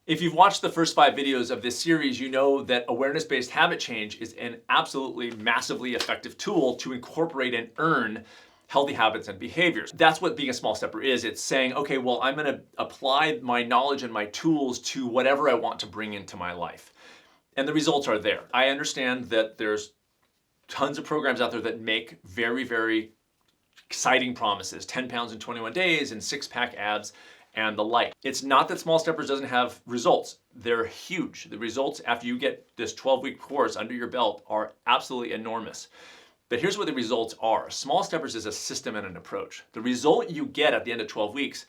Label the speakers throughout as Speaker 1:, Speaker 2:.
Speaker 1: If you've watched the first 5 videos of this series, you know that awareness-based habit change is an absolutely massively effective tool to incorporate and earn healthy habits and behaviors. That's what being a small stepper is. It's saying, okay, well, I'm gonna apply my knowledge and my tools to whatever I want to bring into my life. And the results are there. I understand that there's tons of programs out there that make very, very exciting promises, 10 pounds in 21 days and 6-pack abs and the like. It's not that Small Steppers doesn't have results. They're huge. The results after you get this 12-week course under your belt are absolutely enormous. But here's what the results are. Small Steppers is a system and an approach. The result you get at the end of 12 weeks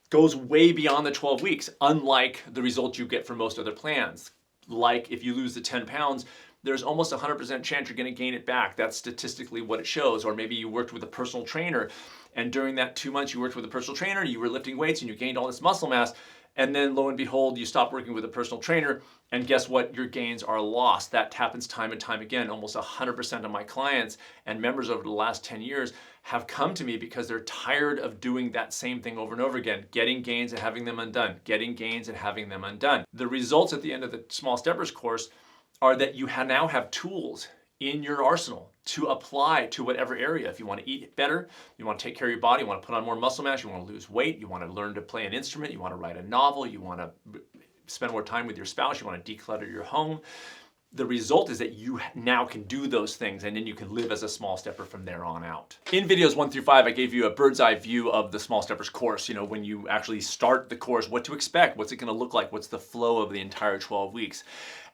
Speaker 1: goes way beyond the 12 weeks, unlike the results you get from most other plans. Like if you lose the 10 pounds, there's almost 100% chance you're gonna gain it back. That's statistically what it shows. Or maybe you worked with a personal trainer, and during that 2 months you worked with a personal trainer, you were lifting weights and you gained all this muscle mass, and then lo and behold, you stop working with a personal trainer, and guess what? Your gains are lost. That happens time and time again. Almost 100% of my clients and members over the last 10 years have come to me because they're tired of doing that same thing over and over again, getting gains and having them undone, getting gains and having them undone. The results at the end of the Small Steppers course are that you now have tools in your arsenal to apply to whatever area. If you want to eat better, you want to take care of your body, you want to put on more muscle mass, you want to lose weight, you want to learn to play an instrument, you want to write a novel, you want to spend more time with your spouse, you want to declutter your home. The result is that you now can do those things, and then you can live as a small stepper from there on out. In videos 1 through 5, I gave you a bird's eye view of the Small Steppers course. You know, when you actually start the course, what to expect, what's it gonna look like, what's the flow of the entire 12 weeks.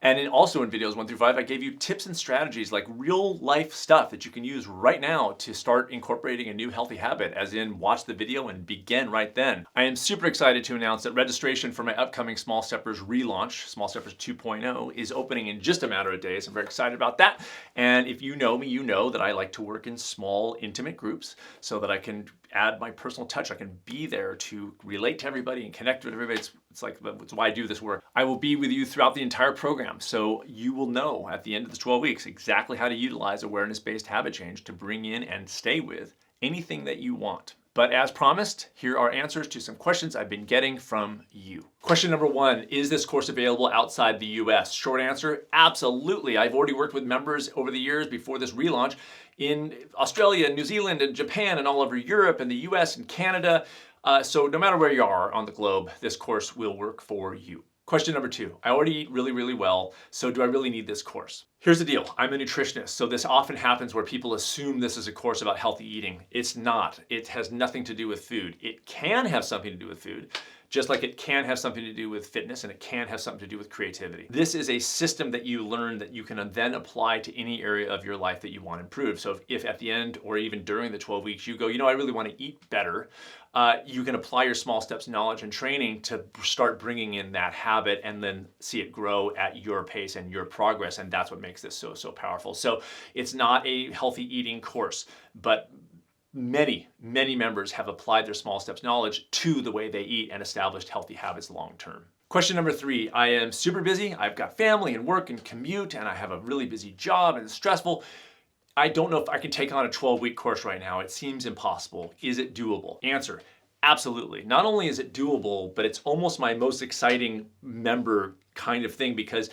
Speaker 1: And also in videos 1 through 5, I gave you tips and strategies, like real life stuff that you can use right now to start incorporating a new healthy habit, as in watch the video and begin right then. I am super excited to announce that registration for my upcoming Small Steppers relaunch, Small Steppers 2.0, is opening in just a matter of days. I'm very excited about that. And if you know me, you know that I like to work in small, intimate groups so that I can add my personal touch. I can be there to relate to everybody and connect with everybody. It's why I do this work. I will be with you throughout the entire program, so you will know at the end of the 12 weeks exactly how to utilize awareness-based habit change to bring in and stay with anything that you want. But as promised, here are answers to some questions I've been getting from you. Question number 1, is this course available outside the US? Short answer, absolutely. I've already worked with members over the years before this relaunch in Australia, New Zealand, and Japan, and all over Europe, and the US, and Canada. So no matter where you are on the globe, this course will work for you. Question number 2, I already eat really, really well, so do I really need this course? Here's the deal, I'm a nutritionist, so this often happens where people assume this is a course about healthy eating. It's not. It has nothing to do with food. It can have something to do with food, just like it can have something to do with fitness, and it can have something to do with creativity. This is a system that you learn that you can then apply to any area of your life that you want to improve. So if at the end or even during the 12 weeks you go, you know, I really want to eat better, you can apply your small steps knowledge and training to start bringing in that habit and then see it grow at your pace and your progress. And that's what makes this so, so powerful. So it's not a healthy eating course, but many, many members have applied their small steps knowledge to the way they eat and established healthy habits long term. Question number 3, I am super busy. I've got family and work and commute, and I have a really busy job and it's stressful. I don't know if I can take on a 12-week course right now. It seems impossible. Is it doable? Answer, absolutely. Not only is it doable, but it's almost my most exciting member kind of thing, because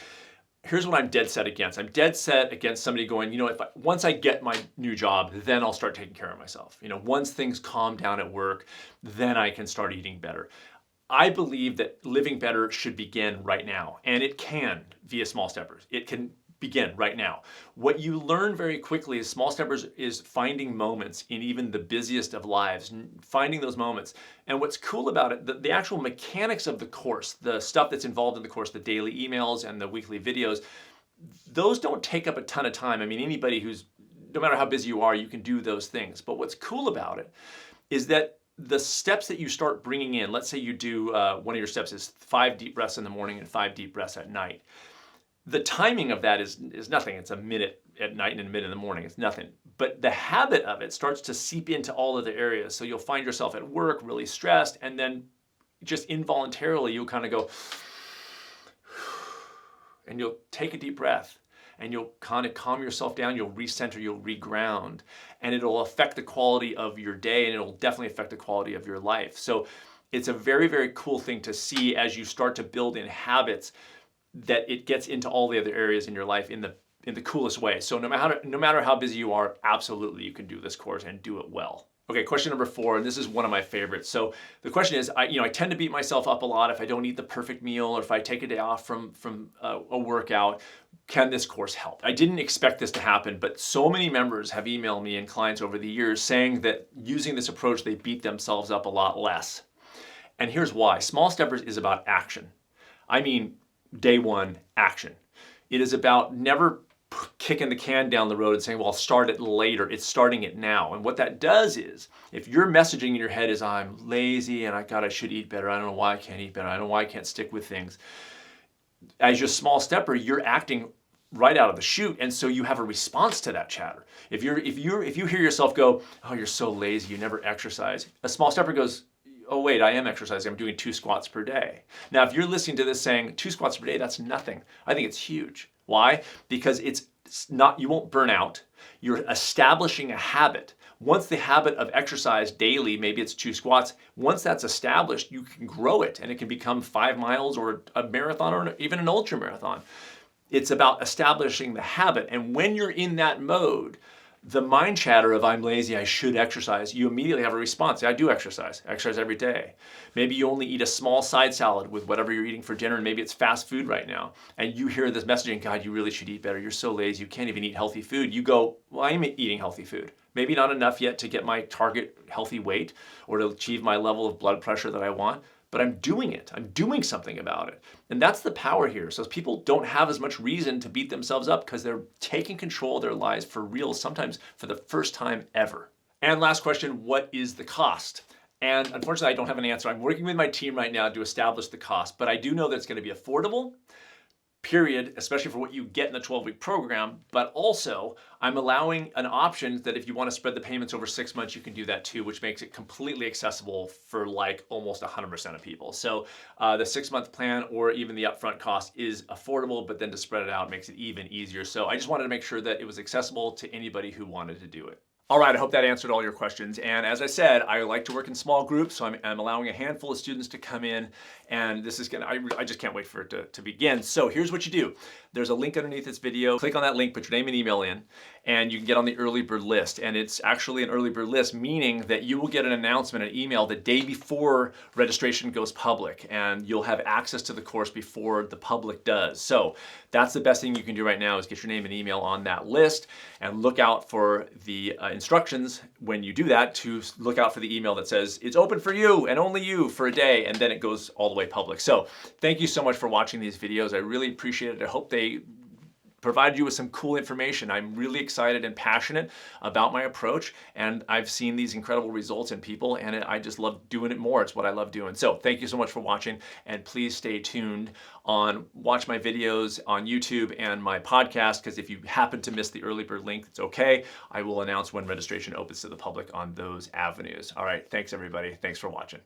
Speaker 1: here's what I'm dead set against. I'm dead set against somebody going, you know, once I get my new job, then I'll start taking care of myself. You know, once things calm down at work, then I can start eating better. I believe that living better should begin right now, and it can via Small Steppers. It can begin right now. What you learn very quickly is Small Steppers is finding moments in even the busiest of lives, finding those moments. And what's cool about it, the actual mechanics of the course, the stuff that's involved in the course, the daily emails and the weekly videos, those don't take up a ton of time. I mean, anybody no matter how busy you are, you can do those things. But what's cool about it is that the steps that you start bringing in, let's say you do, one of your steps is 5 deep breaths in the morning and 5 deep breaths at night. The timing of that is nothing. It's a minute at night and a minute in the morning. It's nothing. But the habit of it starts to seep into all other areas. So you'll find yourself at work really stressed, and then just involuntarily you'll kind of go, and you'll take a deep breath, and you'll kind of calm yourself down, you'll recenter, you'll reground, and it'll affect the quality of your day, and it'll definitely affect the quality of your life. So It's a very, very cool thing to see as you start to build in habits that it gets into all the other areas in your life in the coolest way. So no matter how busy you are, absolutely you can do this course and do it well. Okay, question number 4, and this is one of my favorites. So the question is, I tend to beat myself up a lot if I don't eat the perfect meal or if I take a day off from a workout. Can this course help? I didn't expect this to happen, but so many members have emailed me and clients over the years saying that using this approach, they beat themselves up a lot less. And here's why. Small Steppers is about action. I mean, day one, action. It is about never kicking the can down the road and saying, well, I'll start it later. It's starting it now. And what that does is, if your messaging in your head is, I'm lazy and I should eat better. I don't know why I can't eat better. I don't know why I can't stick with things. As your small stepper, you're acting right out of the chute, and so you have a response to that chatter. If you hear yourself go, oh, you're so lazy, you never exercise, a small stepper goes, oh wait, I am exercising, I'm doing 2 squats per day. Now, if you're listening to this saying 2 squats per day, that's nothing. I think it's huge. Why? Because it's not, you won't burn out. You're establishing a habit. Once the habit of exercise daily, maybe it's 2 squats, once that's established, you can grow it and it can become 5 miles or a marathon or even an ultra marathon. It's about establishing the habit. And when you're in that mode, the mind chatter of I'm lazy, I should exercise, you immediately have a response. I do exercise. I exercise every day. Maybe you only eat a small side salad with whatever you're eating for dinner, and maybe it's fast food right now. And you hear this messaging, God, you really should eat better. You're so lazy, you can't even eat healthy food. You go, well, I'm eating healthy food. Maybe not enough yet to get my target healthy weight or to achieve my level of blood pressure that I want, but I'm doing it. I'm doing something about it. And that's the power here. So people don't have as much reason to beat themselves up because they're taking control of their lives for real, sometimes for the first time ever. And last question, what is the cost? And unfortunately, I don't have an answer. I'm working with my team right now to establish the cost, but I do know that it's going to be affordable, period, especially for what you get in the 12-week program. But also, I'm allowing an option that if you want to spread the payments over 6 months, you can do that too, which makes it completely accessible for like almost 100% of people. So the 6-month plan or even the upfront cost is affordable, but then to spread it out makes it even easier. So I just wanted to make sure that it was accessible to anybody who wanted to do it. All right, I hope that answered all your questions. And as I said, I like to work in small groups, so I'm allowing a handful of students to come in, and this is I just can't wait for it to begin. So here's what you do. There's a link underneath this video. Click on that link, put your name and email in, and you can get on the early bird list. And it's actually an early bird list, meaning that you will get an announcement, an email the day before registration goes public, and you'll have access to the course before the public does. So that's the best thing you can do right now is get your name and email on that list, and look out for the instructions when you do that to look out for the email that says it's open for you and only you for a day, and then it goes all the way public. So thank you so much for watching these videos. I really appreciate it. I hope they provided you with some cool information. I'm really excited and passionate about my approach, and I've seen these incredible results in people, and I just love doing it more. It's what I love doing. So thank you so much for watching, and please stay tuned watch my videos on YouTube and my podcast, because if you happen to miss the early bird link, it's okay. I will announce when registration opens to the public on those avenues. All right, thanks everybody. Thanks for watching.